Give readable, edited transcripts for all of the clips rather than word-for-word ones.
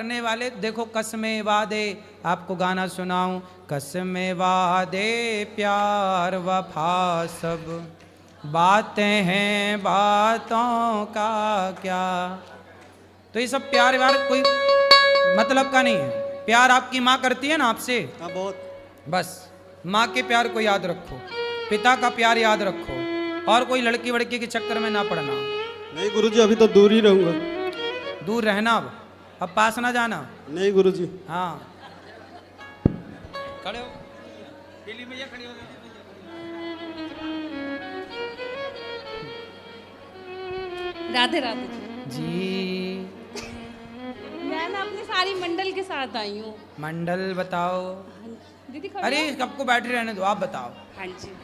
करने वाले देखो, कसमें वादे, आपको गाना सुनाऊं, कसमें वादे प्यार वफा सब बातें हैं बातों का क्या। तो ये सब प्यार व्यार कोई मतलब का नहीं है। प्यार आपकी माँ करती है ना आपसे, हाँ बहुत। बस माँ के प्यार को याद रखो, पिता का प्यार याद रखो, और कोई लड़की वड़की के चक्कर में ना पड़ना। नहीं गुरुजी, अभी तो दूर ही रहूंगा। दूर रहना, अब पास ना जाना। नहीं गुरुजी। हाँ खड़े हो, पीली मैया खड़ी हो। राधे राधे जी। मैं ना अपनी सारी मंडल के साथ आई हूँ। मंडल बताओ। दीदी खड़ी अरे हो? सबको बैठे रहने दो, आप बताओ। हाँ जी,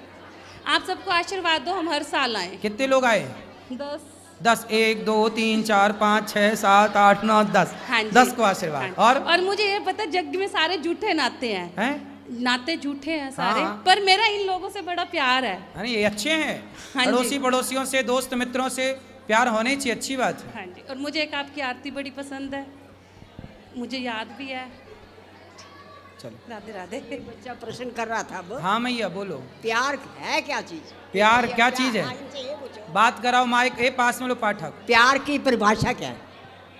आप सबको आशीर्वाद दो, हम हर साल आए। कितने लोग आए? 10। 10, 1 2 3 4 5 6 7 8 9 10। हाँ जी। 10 को आशीर्वाद। हाँ। और मुझे ये पता, जग में सारे झूठे नाते हैं, नाते झूठे हैं सारे। हाँ। पर मेरा इन लोगों से बड़ा प्यार है। अरे ये अच्छे हैं। हाँ जी। पड़ोसी पड़ोसियों से, दोस्त मित्रों से प्यार होने चाहिए, अच्छी बात है। हाँ जी, और मुझे एक आपकी आरती बड़ी पसंद है, मुझे याद भी है। चलो राधे राधे। बच्चा प्रश्न कर रहा था अब, हाँ मैया बोलो। प्यार है क्या चीज? प्यार क्या चीज है? हाँ, इनसे ये पूछो। बात कराओ माइक, ए पास में लो पाठक। प्यार की परिभाषा क्या है?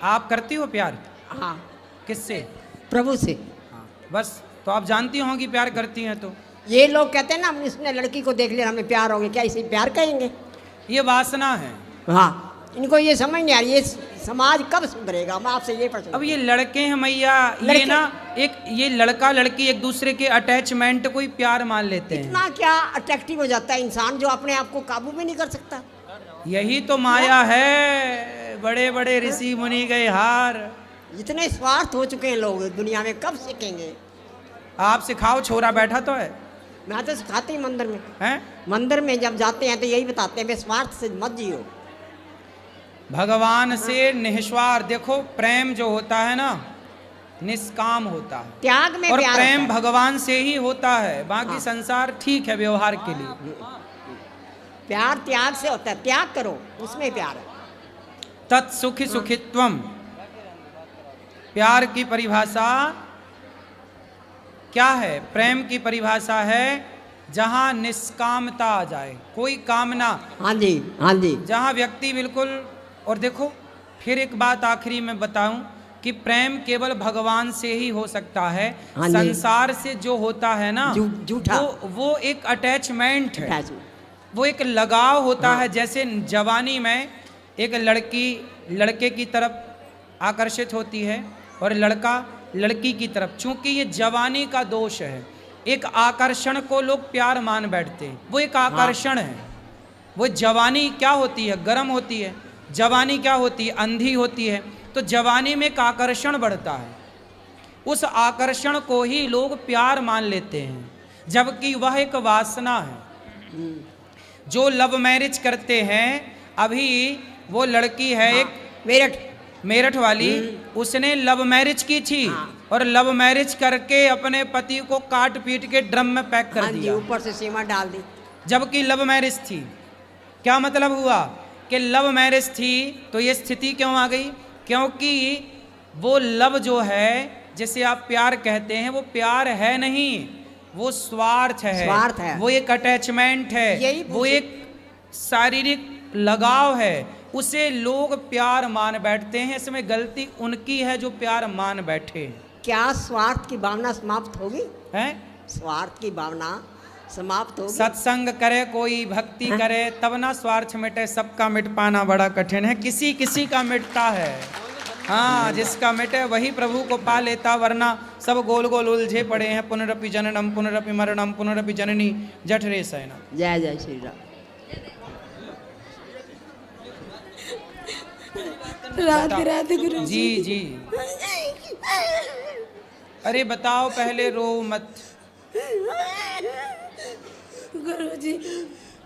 आप करती हो प्यार? हाँ, किससे? प्रभु से। हाँ बस, तो आप जानती होंगी प्यार करती हैं तो। ये लोग कहते हैं ना, हम इसने लड़की को देख लिया हमें प्यार हो गया, क्या इसे प्यार कहेंगे? ये वासना है। हाँ, इनको ये समझ नहीं आ रही, ये समाज कब सुधरेगा? हम आपसे ये प्रश्न। अब ये लड़के हैं मैया, ये लड़के- ना एक ये लड़का लड़की एक दूसरे के अटैचमेंट को ही प्यार मान लेते हैं। इतना क्या अट्रैक्टिव हो जाता है इंसान जो अपने आप को काबू में नहीं कर सकता। यही तो माया है, बड़े बड़े ऋषि मुनि गए हार। इतने स्वार्थ हो चुके हैं लोग दुनिया में, कब सीखेंगे? आप सिखाओ, छोरा बैठा तो है। मैं तो सिखाते ही मंदिर में। हैं? मंदिर में जब जाते हैं तो यही बताते हैं, वे स्वार्थ से मत जियो। भगवान से निस्वार्थ। देखो प्रेम जो होता है ना, निष्काम होता है, त्याग में और प्यार प्रेम होता है। भगवान से ही होता है। बाकी हाँ। संसार ठीक है व्यवहार के लिए। प्यार त्याग से होता है, त्याग करो, उसमें प्यार है। तत्सुखी सुखित्वम। प्यार की परिभाषा क्या है? प्रेम की परिभाषा है जहां निष्कामता आ जाए, कोई कामना। हाँ जी, हाँ जी। जहां व्यक्ति बिल्कुल। और देखो फिर एक बात आखिरी में बताऊं कि प्रेम केवल भगवान से ही हो सकता है। हाँ जी। संसार से जो होता है ना, झूठा। वो एक अटैचमेंट है, Attachment। वो एक लगाव होता हाँ। है। जैसे जवानी में एक लड़की लड़के की तरफ आकर्षित होती है और लड़का लड़की की तरफ। चूंकि ये जवानी का दोष है, एक आकर्षण को लोग प्यार मान बैठते हैं। वो एक आकर्षण है। वो जवानी क्या होती है? गर्म होती है। जवानी क्या होती है? अंधी होती है। तो जवानी में एक आकर्षण बढ़ता है, उस आकर्षण को ही लोग प्यार मान लेते हैं, जबकि वह एक वासना है। जो लव मैरिज करते हैं, अभी वो लड़की है एक मेरठ वाली, उसने लव मैरिज की थी और लव मैरिज करके अपने पति को काट पीट के ड्रम में पैक कर दिया, ऊपर से सीमा डाल दी। जबकि लव मैरिज थी। क्या मतलब हुआ कि लव मैरिज थी तो ये स्थिति क्यों आ गई? क्योंकि वो लव जो है, जिसे आप प्यार कहते हैं, वो प्यार है नहीं, वो स्वार्थ है, स्वार्थ है। वो एक अटैचमेंट है, वो एक शारीरिक लगाव है। उसे लोग प्यार मान बैठते हैं। इसमें गलती उनकी है जो प्यार मान बैठे। क्या स्वार्थ की भावना समाप्त होगी? हैं? स्वार्थ की भावना समाप्त होगी। सत्संग करे कोई, भक्ति करे, तब ना स्वार्थ मिटे। सबका मिट पाना बड़ा कठिन है, किसी किसी का मिटता है। हाँ, जिसका मिटे वही प्रभु को पा लेता, वरना सब गोल गोल उलझे पड़े हैं। पुनरपि जननम पुनरपि मरणम पुनरपि जननी जठरे शयनम। जय जय श्री राम। राधे राधे गुरु जी जी। अरे बताओ, पहले रो मत। गुरुजी,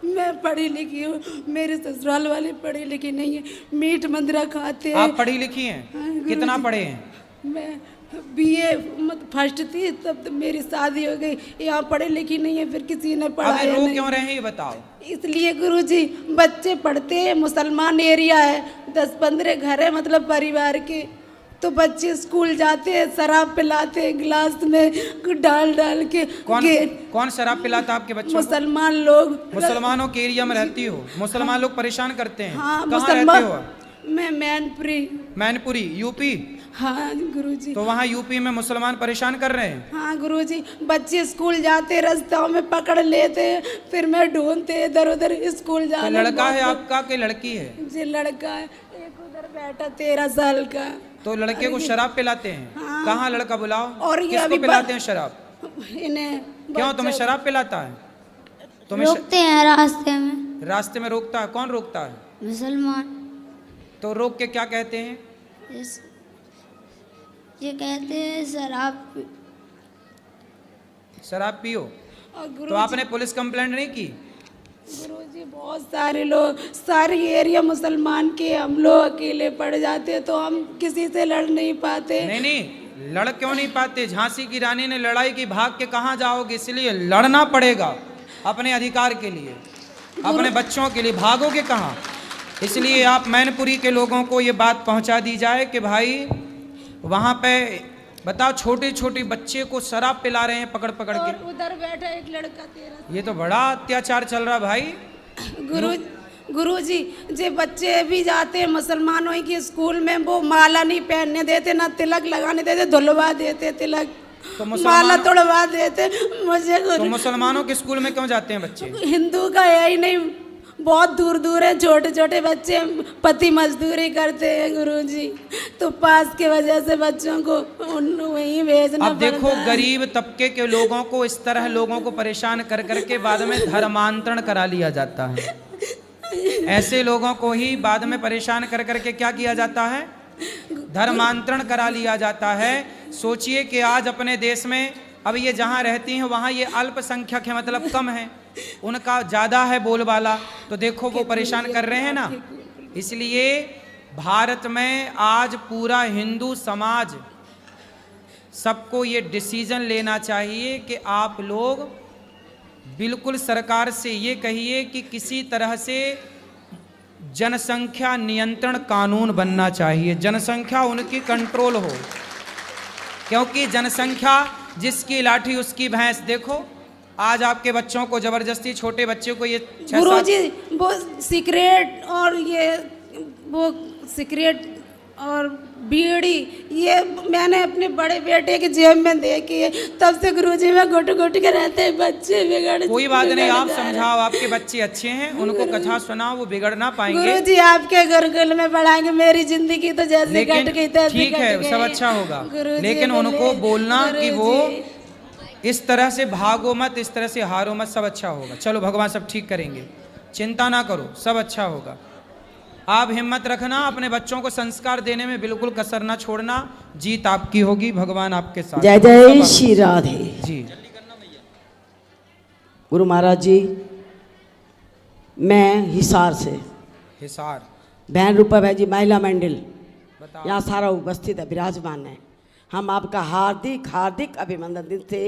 मैं पढ़ी लिखी हूँ, मेरे ससुराल वाले पढ़े लिखे नहीं है, मीट मंदिरा खाते हैं। आप पढ़ी लिखी हैं? कितना पढ़े हैं? मैं बीए फर्स्ट थी तब तो मेरी शादी हो गई। यहाँ पढ़े लिखी नहीं है, फिर किसी ने पढ़ाया अभी रो नहीं। क्यों रहे हैं ये बताओ। इसलिए गुरुजी, बच्चे पढ़ते हैं, मुसलमान एरिया है, 10-15 घर है मतलब परिवार के, तो बच्चे स्कूल जाते हैं, शराब पिलाते हैं गिलास में डाल डाल के। कौन शराब पिलाता आपके बच्चों को? मुसलमान लोग। मुसलमानों के एरिया में रहती हो? मुसलमान लोग परेशान करते हैं? हाँ, कहाँ रहते हो? मैं मैनपुरी। मैनपुरी यूपी? हाँ गुरुजी। तो वहाँ यूपी में मुसलमान परेशान कर रहे हैं? हाँ गुरुजी, बच्चे स्कूल जाते रास्ताओं में पकड़ लेते हैं, फिर मैं ढूंढते इधर उधर स्कूल तो जाने। लड़का है आपका कि लड़की है? जी लड़का है, एक उधर बैठा 13 साल का। तो लड़के को शराब पिलाते हैं? हाँ। कहाँ लड़का बुलाओ। और ये किसको अभी पिलाते हैं शराब? इन्हें। क्यों, तुम्हें शराब पिलाता है? तुम्हें रोकते हैं रास्ते में। रास्ते में रोकता है? कौन रोकता है? मुसलमान। तो रोक के क्या कहते हैं? ये कहते हैं शराब पियो। और तो आपने पुलिस कंप्लेंट नहीं की? गुरुजी बहुत सारे लोग, सारे एरिया मुसलमान के, हम लोग अकेले पड़ जाते हैं तो हम किसी से लड़ नहीं पाते। नहीं, लड़ क्यों नहीं पाते? झांसी की रानी ने लड़ाई की, भाग के कहाँ जाओगे? इसलिए लड़ना पड़ेगा अपने अधिकार के लिए, अपने बच्चों के लिए। भागोगे कहाँ? इसलिए आप मैनपुरी के लोगों को ये बात पहुंचा दी जाए कि भाई वहाँ पे बताओ, छोटे छोटे बच्चे को शराब पिला रहे हैं पकड़ पकड़ के। उधर बैठा एक लड़का 13। ये तो बड़ा अत्याचार चल रहा भाई। गुरुजी, जे बच्चे भी जाते हैं मुसलमानों के स्कूल में, वो माला नहीं पहनने देते, ना तिलक लगाने देते, धुलवा देते तिलक, तो माला तोड़वा देते मुझे। तो मुसलमानों के स्कूल में क्यों जाते हैं बच्चे? हिंदू का है ही नहीं, बहुत दूर दूर है, छोटे छोटे बच्चे पति मजदूरी करते हैं गुरुजी, तो पास के वजह से बच्चों को वहीं भेजना। अब देखो, गरीब तबके के लोगों को इस तरह लोगों को परेशान कर करके बाद में धर्मांतरण करा लिया जाता है। ऐसे लोगों को ही बाद में परेशान कर करके क्या किया जाता है? धर्मांतरण करा लिया जाता है। सोचिए कि आज अपने देश में अब ये जहाँ रहती हैं वहाँ ये अल्पसंख्यक है, मतलब कम है, उनका ज़्यादा है बोलबाला, तो देखो वो परेशान कर रहे हैं ना। इसलिए भारत में आज पूरा हिंदू समाज, सबको ये डिसीजन लेना चाहिए कि आप लोग बिल्कुल सरकार से ये कहिए कि किसी तरह से जनसंख्या नियंत्रण कानून बनना चाहिए, जनसंख्या उनकी कंट्रोल हो, क्योंकि जनसंख्या जिसकी लाठी उसकी भैंस। देखो आज आपके बच्चों को जबरदस्ती, छोटे बच्चे को ये गुरुजी वो सिगरेट और ये वो सिगरेट और बीड़ी ये मैंने अपने बड़े बेटे के जेब में देखी है, तब से गुरुजी में घुट घुट के रहते हैं, बच्चे बिगड़। कोई बात नहीं, आप समझाओ, आपके बच्चे अच्छे हैं, उनको कथा सुनाओ, वो बिगड़ ना पाएंगे। गुरुजी आपके गुरुकुल में पढ़ाएंगे, मेरी जिंदगी तो जैसे कट गई तैसे ठीक है, सब अच्छा होगा, लेकिन उनको बोलना कि वो इस तरह से भागो मत, इस तरह से हारो मत, सब अच्छा होगा। चलो भगवान सब ठीक करेंगे, चिंता ना करो, सब अच्छा होगा। आप हिम्मत रखना, अपने बच्चों को संस्कार देने में बिल्कुल कसर ना छोड़ना, जीत आपकी होगी, भगवान आपके साथ। जय जय श्री राधे जी। गुरु महाराज जी, मैं हिसार से, हिसार, बहन रूपा भाई जी महिला मंडल, बताओ। यहाँ सारा उपस्थित है, विराजमान है। हम आपका हार्दिक हार्दिक अभिनंदन दिन से,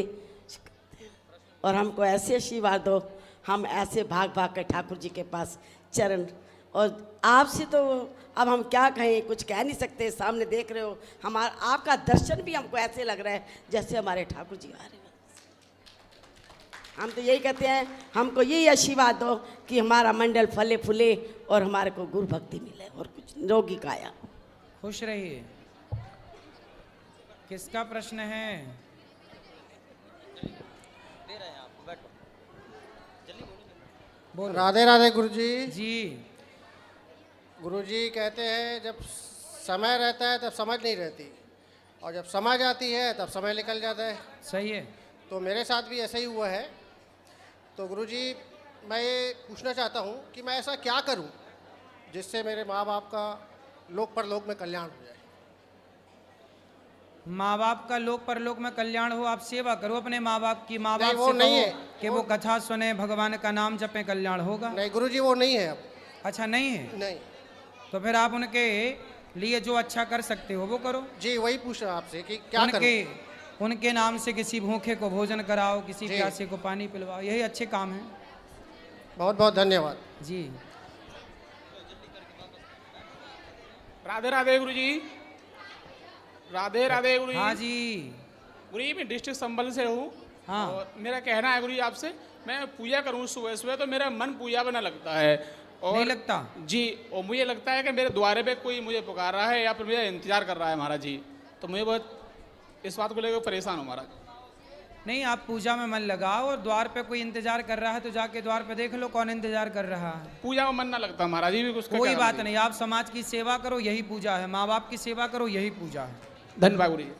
और हमको ऐसे आशीर्वाद दो, हम ऐसे भाग भाग के ठाकुर जी के पास चरण, और आपसे तो अब हम क्या कहें, कुछ कह नहीं सकते, सामने देख रहे हो, हमारा आपका दर्शन भी हमको ऐसे लग रहा है जैसे हमारे ठाकुर जी आ रहे हैं। हम तो यही कहते हैं, हमको यही आशीर्वाद दो कि हमारा मंडल फले फूले और हमारे को गुरु भक्ति मिले, और कुछ निरोगी काया। खुश रहिए। किसका प्रश्न है? राधे राधे गुरुजी। जी। गुरुजी कहते हैं जब समय रहता है तब समझ नहीं रहती, और जब समझ आती है तब समय निकल जाता है। सही है। तो मेरे साथ भी ऐसा ही हुआ है। तो गुरुजी मैं ये पूछना चाहता हूँ कि मैं ऐसा क्या करूँ जिससे मेरे माँ बाप का लोक परलोक में कल्याण हो जाए। माँ बाप का लोक परलोक में कल्याण हो, आप सेवा करो अपने माँ बाप की। माँ बाप वो से नहीं कहो है, कि वो कथा सुने, भगवान का नाम जपे, कल्याण होगा। नहीं गुरुजी वो नहीं है अब। अच्छा नहीं है? नहीं। तो फिर आप उनके लिए जो अच्छा कर सकते हो वो करो। जी वही पूछ रहा आपसे कि क्या करूं? उनके नाम से किसी भूखे को भोजन कराओ, किसी प्यासे को पानी पिलवाओ, यही अच्छे काम हैं। बहुत बहुत धन्यवाद जी। राधे राधे गुरुजी। राधे राधे गुरु जी। हाँ जी। गुरु जी, मैं डिस्ट्रिक्ट संभल से हूँ। हाँ। और मेरा कहना है गुरु जी आपसे, मैं पूजा करूँ सुबह सुबह तो मेरा मन पूजा बना लगता है। और नहीं लगता? जी, और मुझे लगता है कि मेरे द्वारे पे कोई मुझे पुकार रहा है या फिर मुझे इंतजार कर रहा है महाराज जी। तो मुझे बहुत इस बात को लेकर परेशान हूँ महाराज। नहीं, आप पूजा में मन लगाओ और द्वार पे कोई इंतजार कर रहा है तो जाके द्वार पे देख लो कौन इंतजार कर रहा है। पूजा में मन ना लगता महाराज जी, भी कुछ कोई बात नहीं, आप समाज की सेवा करो, यही पूजा है। माँ बाप की सेवा करो, यही पूजा है। धन्यवाद गुरु जी।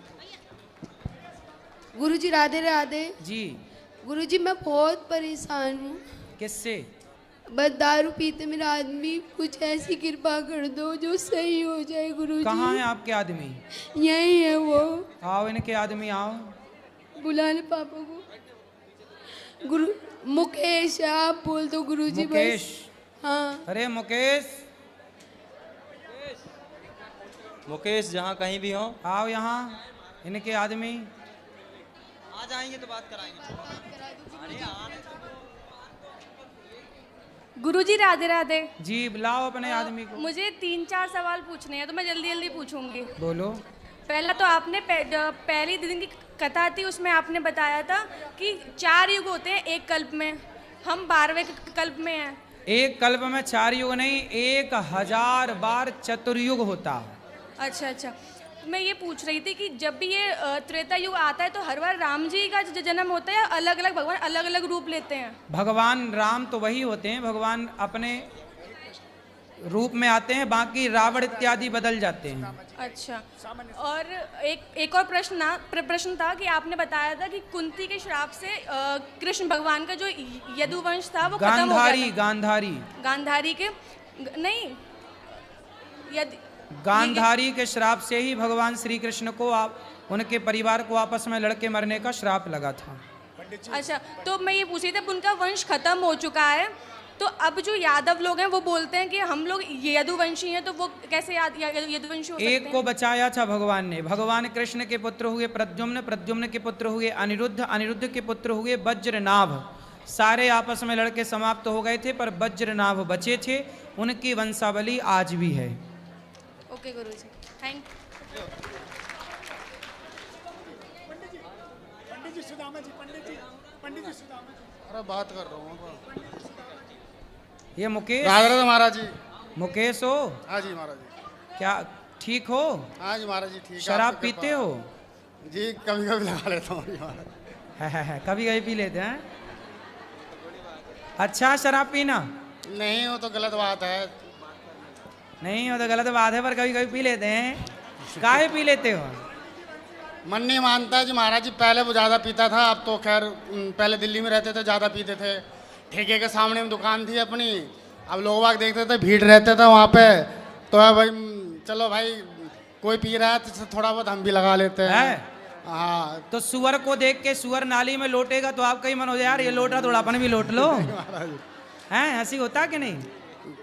गुरुजी राधे राधे। जी। गुरुजी मैं बहुत परेशान हूँ। किससे? बस दारू पीते मेरा आदमी, कुछ ऐसी कृपा कर दो जो सही हो जाए गुरुजी। कहाँ है आपके आदमी? यही है वो। आओ इनके आदमी आओ। बुला ले पापा को। गुरु मुकेश है, आप बोल दो गुरुजी बस। मुकेश? हाँ। अरे मुकेश, मुकेश जहाँ कहीं भी हो, आओ यहाँ। इनके आदमी आ जाएंगे तो बात कराएंगे। गुरुजी राधे राधे। जी, बुलाओ अपने आदमी को। मुझे 3-4 सवाल पूछने हैं तो मैं जल्दी जल्दी पूछूंगी। बोलो। पहला तो आपने पहली दिन की कथा थी, उसमें आपने बताया था कि 4 युग होते हैं एक कल्प में, हम 12वें कल्प में हैं। एक कल्प में 4 युग नहीं, 1000 बार चतुर्युग होता है। अच्छा अच्छा, मैं ये पूछ रही थी कि जब भी ये त्रेता युग आता है तो हर बार राम जी का जन्म होता है या अलग अलग भगवान अलग अलग रूप लेते हैं? भगवान राम तो वही होते हैं, भगवान अपने रूप में आते हैं, बाकी रावण इत्यादि बदल जाते हैं। अच्छा, और एक और प्रश्न था कि आपने बताया था कि कुंती के श्राप से कृष्ण भगवान का जो यदुवंश था वो खत्म हो गया था। गांधारी के नहीं, गांधारी के श्राप से ही भगवान श्री कृष्ण को उनके परिवार को आपस में लड़के मरने का श्राप लगा था। अच्छा, तो मैं ये पूछ रही थी, उनका वंश खत्म हो चुका है तो अब जो यादव लोग हैं वो बोलते हैं कि हम लोग यदुवंशी हैं, तो वो कैसे यदुवंशी हो सकते हैं? एक को बचाया था भगवान ने। भगवान कृष्ण के पुत्र हुए प्रद्युम्न, प्रद्युम्न के पुत्र हुए अनिरुद्ध, अनिरुद्ध के पुत्र हुए वज्रनाभ। सारे आपस में लड़के समाप्त हो गए थे पर वज्रनाभ बचे थे, उनकी वंशावली आज भी है। Okay Guruji, thank you. Pandit ji अरे बात कर रहा हूँ। ये मुकेश? राधे राधे महाराज जी। मुकेश हो? हाँ जी महाराज जी। क्या ठीक हो? हाँ जी महाराज जी, ठीक। शराब पीते हो? जी कभी कभी लगा लेता हूँ महाराज। कभी कभी पी लेते हैं? अच्छा, शराब पीना नहीं वो तो गलत बात है। नहीं, वो तो गलत बात है पर कभी कभी पी लेते हैं। काहे पी लेते हो? मन नहीं मानता जी महाराज जी। पहले वो ज़्यादा पीता था, अब तो खैर पहले दिल्ली में रहते थे, ज़्यादा पीते थे। ठेके के सामने में दुकान थी अपनी, अब लोग बाग देखते थे, भीड़ रहते थे वहाँ पे, तो है भाई चलो भाई कोई पी रहा है तो थोड़ा बहुत हम भी लगा लेते हैं। हाँ, तो सुअर को देख के सुअर नाली में लौटेगा तो आपका ही मन हो जाए यार ये लौट रहा, थोड़ा अपन भी लौट लो। हैं, ऐसी होता कि नहीं?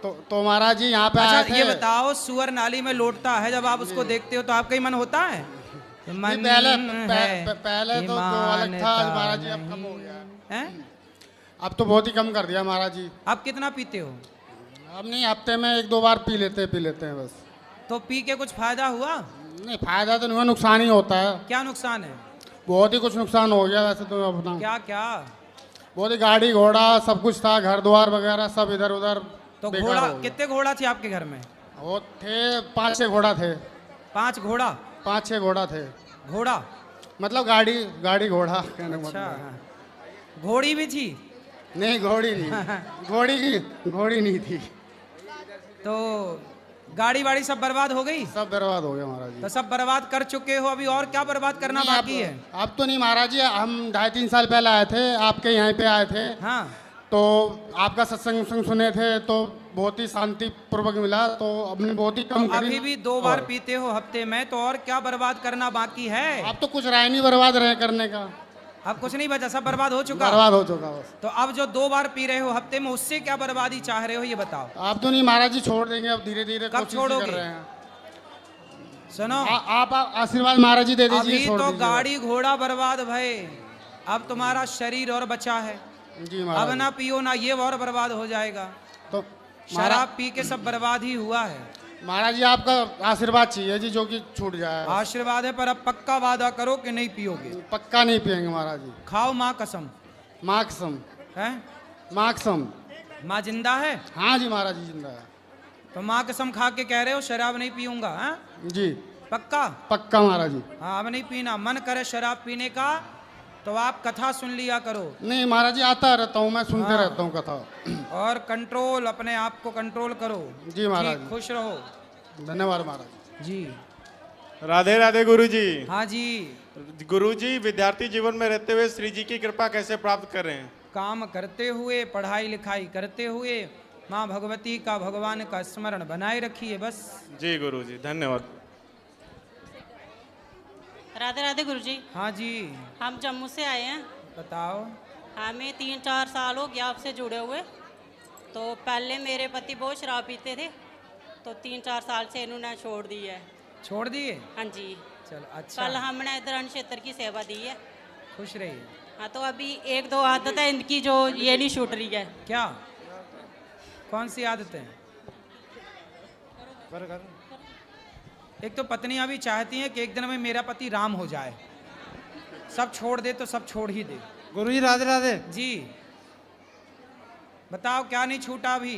तो महाराज जी यहाँ पे अच्छा, आए थे। ये बताओ, सुअर नाली में लौटता है, जब आप उसको देखते हो तो आपका ही मन होता है? मन पहले तो अलग था महाराज जी, अब कम हो गया है। अब तो बहुत ही कम कर दिया महाराज जी। आप कितना पीते हो? अब नहीं, हफ्ते में 1-2 बार पी लेते हैं बस। तो पी के कुछ फायदा हुआ? नहीं, फायदा तो नहीं हुआ, नुकसान ही होता है। क्या नुकसान है? बहुत ही कुछ नुकसान हो गया वैसे तो अपना। क्या क्या? बहुत ही गाड़ी घोड़ा सब कुछ था, घर द्वार वगैरह सब इधर उधर। तो घोड़ा, कितने घोड़ा थे आपके घर में? वो थे 5-6 घोड़ा थे। 5 घोड़ा? 5-6 घोड़ा थे। घोड़ा मतलब गाड़ी घोड़ा कहने का अच्छा, मतलब। घोड़ी भी थी? नहीं, घोड़ी नहीं। घोड़ी नहीं थी। तो गाड़ी वाड़ी सब बर्बाद हो गई? सब बर्बाद हो गया महाराज जी। तो सब बर्बाद कर चुके हो, अभी और क्या बर्बाद करना बाकी है? अब तो नहीं महाराज जी, हम 2.5-3 साल पहले आए थे, आपके यहाँ पे आए थे। हाँ, तो आपका सत्संग सुने थे तो बहुत ही शांति पूर्वक मिला, तो हमने बहुत ही कम करी। अभी भी 2 बार पीते हो हफ्ते में, तो और क्या बर्बाद करना बाकी है? अब तो कुछ रहा नहीं बर्बाद रहे करने का। अब कुछ नहीं बचा, सब बर्बाद हो चुका? बर्बाद हो चुका बस। तो अब जो 2 बार पी रहे हो हफ्ते में, उससे क्या बर्बादी चाह रहे हो ये बताओ? आप तो नहीं महाराज जी, छोड़ देंगे अब धीरे धीरे। कब छोड़ोगे? कर रहे हैं। सुनो, आप आशीर्वाद महाराज जी दे दीजिए। अभी तो गाड़ी घोड़ा बर्बाद भय, अब तुम्हारा शरीर और बचा है जी अब महाराज। ना पियो ना, ये और बर्बाद हो जाएगा। तो शराब पी के सब बर्बाद ही हुआ है। महाराज जी आपका आशीर्वाद चाहिए जी, जो कि छूट जाए। आशीर्वाद है, पर अब पक्का वादा करो कि नहीं पियोगे। पक्का नहीं पियेंगे महाराज जी। खाओ माँ कसम। माँ कसम है? माँ कसम। माँ जिंदा है? हाँ जी महाराज जी जिंदा है। तो माँ कसम खा के कह रहे हो शराब नहीं पीऊंगा? हाँ जी पक्का? पक्का महाराज जी। हाँ अब नहीं पीना। मन करे शराब पीने का तो आप कथा सुन लिया करो। नहीं महाराज जी आता रहता हूँ मैं, सुनते रहता हूँ कथा। और कंट्रोल, अपने आप को कंट्रोल करो। जी महाराज। ठीक, खुश रहो। धन्यवाद महाराज जी। राधे राधे गुरुजी। हाँ जी। गुरुजी, विद्यार्थी जीवन में रहते हुए श्री जी की कृपा कैसे प्राप्त करें? काम करते हुए, पढ़ाई लिखाई करते हुए माँ भगवती का, भगवान का स्मरण बनाए रखिए बस। जी गुरुजी, धन्यवाद। राधे राधे गुरुजी। हाँ जी। हम जम्मू से आए हैं। बताओ। हमें 3-4 साल हो गया आपसे जुड़े हुए। तो पहले मेरे पति बहुत शराब पीते थे, तो 3-4 साल से इन्होंने छोड़ दी है। छोड़ दिए? हाँ जी। चलो अच्छा। कल हमने इधर अन्न क्षेत्र की सेवा दी है। खुश रहिए। हाँ तो अभी 1-2 आदत है इनकी जो ये नहीं छूट रही है। क्या? कौन सी आदतें? एक तो पत्नियां भी चाहती हैं कि एक दिन में मेरा पति राम हो जाए, सब छोड़ दे तो सब छोड़ ही दे। गुरुजी राधे राधे। जी बताओ क्या नहीं छूटा अभी?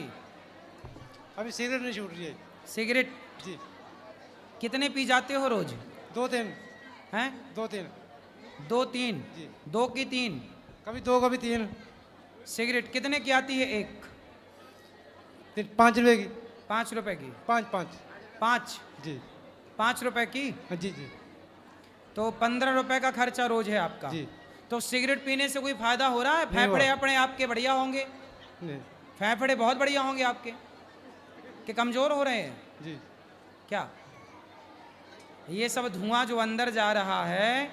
अभी सिगरेट नहीं छूट रही है। सिगरेट? जी। कितने पी जाते हो रोज? 2-3 हैं? 2-3। 2-3? जी। 2 की 3? कभी 2 कभी 3। सिगरेट कितने की आती है एक? 5 रुपए की। 5 रुपए की? 5 जी। 5 रुपए की? जी जी। तो 15 रुपए का खर्चा रोज है आपका। जी। तो सिगरेट पीने से कोई फायदा हो रहा है? फेफड़े अपने आपके बढ़िया होंगे? नहीं। फेफड़े बहुत बढ़िया होंगे आपके, कि कमजोर हो रहे हैं? जी। क्या ये सब धुआं जो अंदर जा रहा है,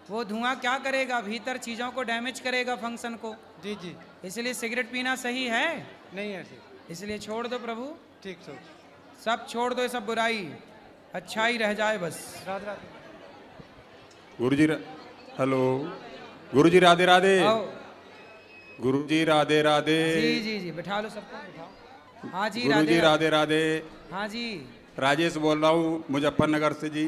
वो धुआं क्या करेगा? भीतर चीजों को डैमेज करेगा, फंक्शन को। जी जी। इसलिए सिगरेट पीना सही है नहीं है? इसलिए छोड़ दो प्रभु। ठीक सर। सब छोड़ दो, ये सब बुराई, अच्छाई रह जाए बस। राधे राधे। गुरुजी हेलो। गुरुजी राधे राधे। गुरुजी राधे राधे। जी जी जी, बिठा लो सबको, बिठाओ। हाँ जी गुरुजी राधे राधे। हाँ जी। राजेश बोल रहा हूँ मुजफ्फरनगर से जी।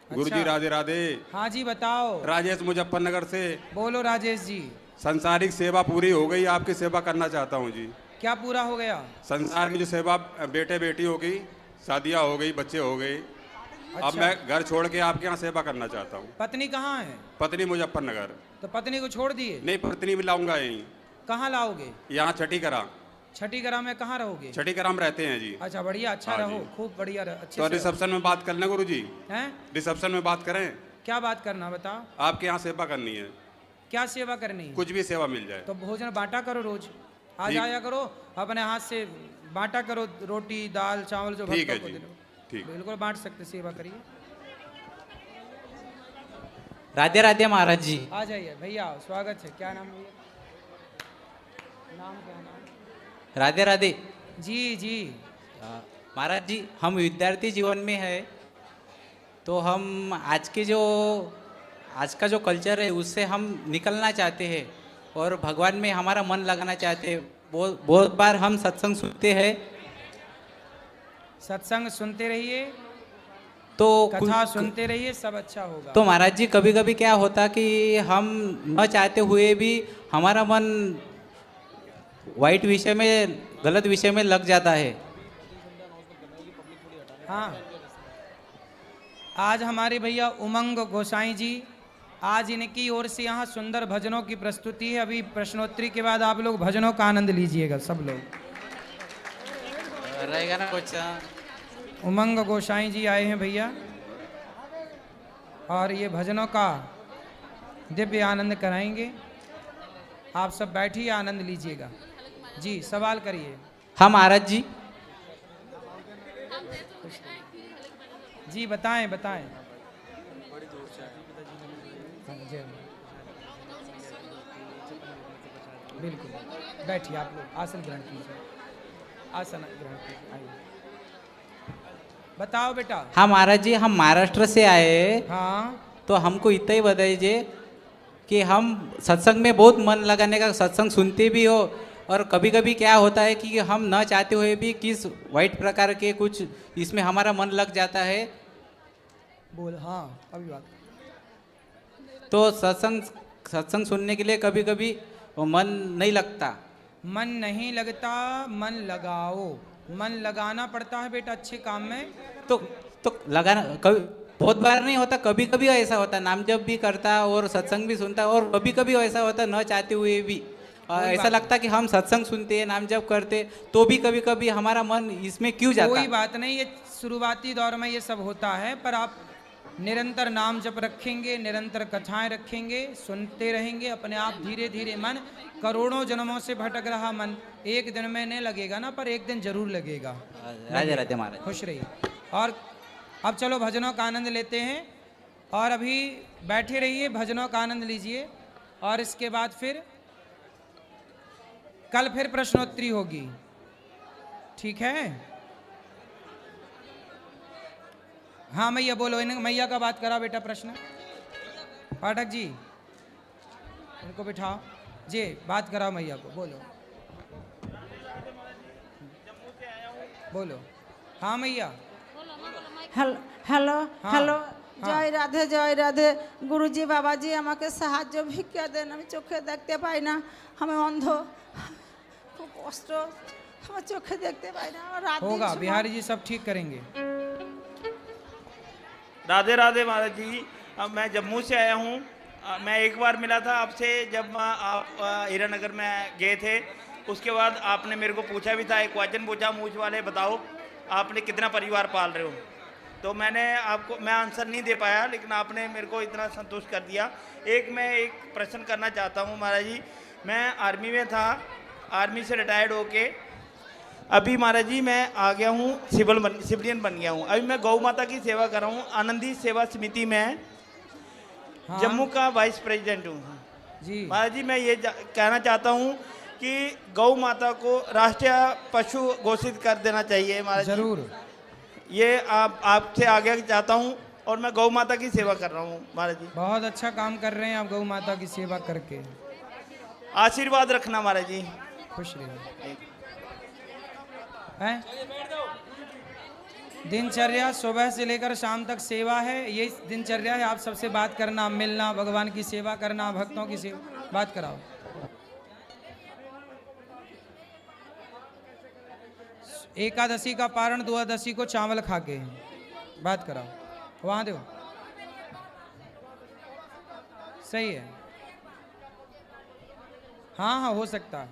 गुरुजी राधे राधे। हाँ जी बताओ। राजेश मुजफ्फरनगर से। बोलो राजेश जी। संसारिक सेवा पूरी हो गई, आपकी सेवा करना चाहता हूँ जी। क्या पूरा हो गया? संसार की जो सेवा, बेटे बेटी हो गई, शादियाँ हो गई, बच्चे हो गए। अब मैं घर छोड़ के आपके यहाँ सेवा करना चाहता हूँ। पत्नी कहाँ है? पत्नी मुजफ्फरनगर। तो पत्नी को छोड़ दिए? नहीं, पत्नी भी लाऊंगा यहीं। कहाँ लाओगे? यहाँ छठीकरा। छठीकरा में कहाँ रहोगे? छठीकरा में रहते हैं जी। अच्छा बढ़िया, अच्छा रहो, खूब बढ़िया, अच्छे तो रिसेप्शन में बात कर लें गुरुजी। हैं? रिसेप्शन में बात करें? क्या बात करना बताओ। आपके यहाँ सेवा करनी है। क्या सेवा करनी है? कुछ भी सेवा मिल जाए। तो भोजन बांटा करो, रोज आ जाया करो, अपने हाथ से बांटा करो, रोटी दाल चावल जो ठीक है भक्तों जी, को दे दो। ठीक। बिल्कुल बांट सकते, सेवा करिए। राधे राधे महाराज जी। आ जाइए भैया, स्वागत है। क्या नाम भैया? नाम क्या नाम? राधे राधे जी जी। महाराज जी, हम विद्यार्थी जीवन में है, तो हम आज का जो कल्चर है उससे हम निकलना चाहते हैं और भगवान में हमारा मन लगाना चाहते हैं। बहुत बार हम सत्संग सुनते हैं। सत्संग सुनते रहिए, तो कथा सुनते रहिए, सब अच्छा होगा। तो महाराज जी कभी कभी क्या होता कि हम न चाहते हुए भी हमारा मन वाइट विषय में, गलत विषय में लग जाता है। हाँ, आज हमारे भैया उमंग गोसाई जी, आज इनकी ओर से यहाँ सुंदर भजनों की प्रस्तुति है। अभी प्रश्नोत्तरी के बाद आप लोग भजनों का आनंद लीजिएगा सब लोग। रहेगा ना कुछ? उमंग गोसाई जी आए हैं भैया, और ये भजनों का दिव्य आनंद कराएंगे। आप सब बैठिए, आनंद लीजिएगा। जी सवाल करिए। हाँ महाराज जी। जी बताएं बताएं। बिल्कुल बैठिए, आप लोग आसन ग्रहण कीजिए, आसन ग्रहण कीजिए, आइए बताओ बेटा। हाँ महाराज जी, हम महाराष्ट्र से आए हैं। हाँ, तो हमको इतना ही बताइए कि हम सत्संग में बहुत मन लगाने का, सत्संग सुनते भी हो और कभी कभी क्या होता है कि हम न चाहते हुए भी किस वाइट प्रकार के कुछ इसमें हमारा मन लग जाता है। बोल हाँ अभी बात। तो सत्संग सुनने के लिए कभी कभी मन नहीं लगता। मन नहीं लगता, मन लगाओ। मन लगाना पड़ता है बेटा अच्छे काम में। तो लगाना कभी बहुत बार नहीं होता, कभी कभी ऐसा होता, नाम जप भी करता और सत्संग भी सुनता, और कभी कभी ऐसा होता न चाहते हुए भी ऐसा लगता कि हम सत्संग सुनते नाम जप करते तो भी कभी कभी हमारा मन इसमें क्यों जाता। कोई बात नहीं, ये शुरुआती दौर में ये सब होता है, पर आप निरंतर नाम जप रखेंगे, निरंतर कथाएं रखेंगे, सुनते रहेंगे, अपने आप धीरे धीरे मन, करोड़ों जन्मों से भटक रहा मन एक दिन में नहीं लगेगा ना, पर एक दिन जरूर लगेगा। राधे राधे महाराज। खुश रहिए। और अब चलो भजनों का आनंद लेते हैं, और अभी बैठे रहिए, भजनों का आनंद लीजिए, और इसके बाद फिर कल फिर प्रश्नोत्तरी होगी, ठीक है। हाँ मैया बोलो, इन मैया का बात करा बेटा प्रश्न। पाठक जी इनको बिठाओ जी, बात कराओ मैया को, बोलो बोलो। हाँ मैया। हेलो हाँ, हेलो हाँ। জয় রাধে জয় রাধে। গুরুজি বাবাজি আমাকে সাহায্য ভিক্ষা দেন, আমি চোখে দেখতে পাই না, আমি অন্ধ, খুব কষ্ট, আমার চোখে দেখতে পাই না। আমার রাত होगा, बिहारी जी सब ठीक करेंगे। राधे राधे महाराज जी, अब मैं जम्मू से आया हूँ। मैं एक बार मिला था आपसे जब आप हीरानगर में गए थे, उसके बाद आपने मेरे को पूछा भी था, एक क्वेश्चन पूछा, मूछ वाले बताओ आपने कितना परिवार पाल रहे हो, तो मैं आंसर नहीं दे पाया, लेकिन आपने मेरे को इतना संतुष्ट कर दिया। मैं एक प्रश्न करना चाहता हूँ महाराज जी। मैं आर्मी में था, आर्मी से रिटायर्ड होके अभी महाराज जी मैं आ गया हूँ, सिविलियन बन गया हूँ। अभी मैं गौ माता की सेवा कर रहा हूँ, आनंदी सेवा समिति में हाँ। जम्मू का वाइस प्रेसिडेंट हूँ जी। महाराज जी मैं ये कहना चाहता हूँ कि गौ माता को राष्ट्रीय पशु घोषित कर देना चाहिए महाराज जी। जरूर, ये आपसे आगे चाहता हूँ, और मैं गौ माता की सेवा कर रहा हूँ महाराज जी। बहुत अच्छा काम कर रहे हैं आप गौ माता की सेवा करके। आशीर्वाद रखना महाराज जी। खुश रहिए। हैं? दिनचर्या सुबह से लेकर शाम तक सेवा है, ये दिनचर्या है। आप सबसे बात करना, मिलना, भगवान की सेवा करना, भक्तों की सेवा, बात कराओ। एकादशी का पारण, द्वादशी को चावल खा के बात कराओ, वहां दो, सही है। हाँ हाँ हो सकता है।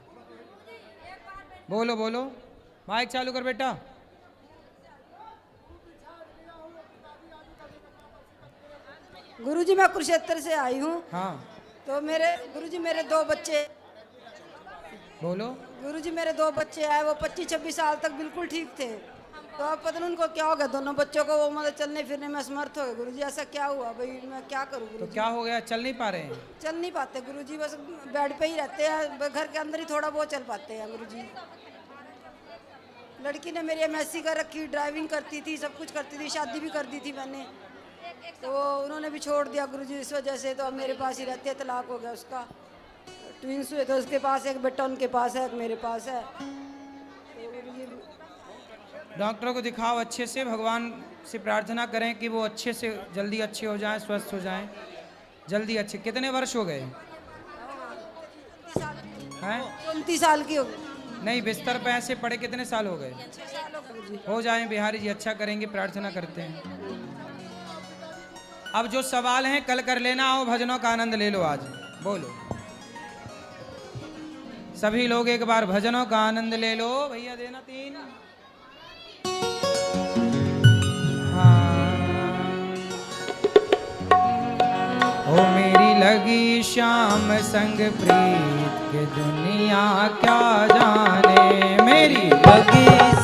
बोलो बोलो, माइक चालू कर बेटा। गुरुजी मैं कुरुक्षेत्र से आई हूँ। हाँ तो मेरे गुरुजी मेरे दो बच्चे, बोलो। गुरुजी मेरे दो बच्चे आए, वो 25-26 साल तक बिल्कुल ठीक थे, तो अब पता नहीं उनको क्या हो गया, दोनों बच्चों को वो मतलब चलने फिरने में असमर्थ हो गए। गुरुजी ऐसा क्या हुआ भाई, मैं क्या करूँ गुरुजी? तो क्या हो गया, चल नहीं पा रहे हैं? चल नहीं पाते गुरुजी, बस बेड पे ही रहते हैं, घर के अंदर ही थोड़ा बहुत चल पाते हैं गुरुजी। लड़की ने मेरी MSc कर रखी, ड्राइविंग करती थी, सब कुछ करती थी, शादी भी कर दी थी मैंने, तो उन्होंने भी छोड़ दिया गुरुजी इस वजह से। तो अब मेरे पास ही रहते हैं, तलाक हो गया उसका, ट्विंस हुए, तो उसके पास एक बेटा उनके पास है, एक मेरे पास है। डॉक्टरों को दिखाओ अच्छे से, भगवान से प्रार्थना करें कि वो अच्छे से जल्दी अच्छे हो जाएं, स्वस्थ हो जाएं, जल्दी अच्छे। कितने वर्ष हो गए हैं? 29 साल की हो गई। नहीं, बिस्तर पे ऐसे पड़े कितने साल हो गए? हो जाएं बिहारी जी, अच्छा करेंगे, प्रार्थना करते हैं। अब जो सवाल हैं कल कर लेना, आओ भजनों का आनंद ले लो आज। बोलो सभी लोग एक बार भजनों का आनंद ले लो। भैया देना 3। ओ मेरी लगी श्याम संग प्रीत के दुनिया क्या जाने, मेरी लगी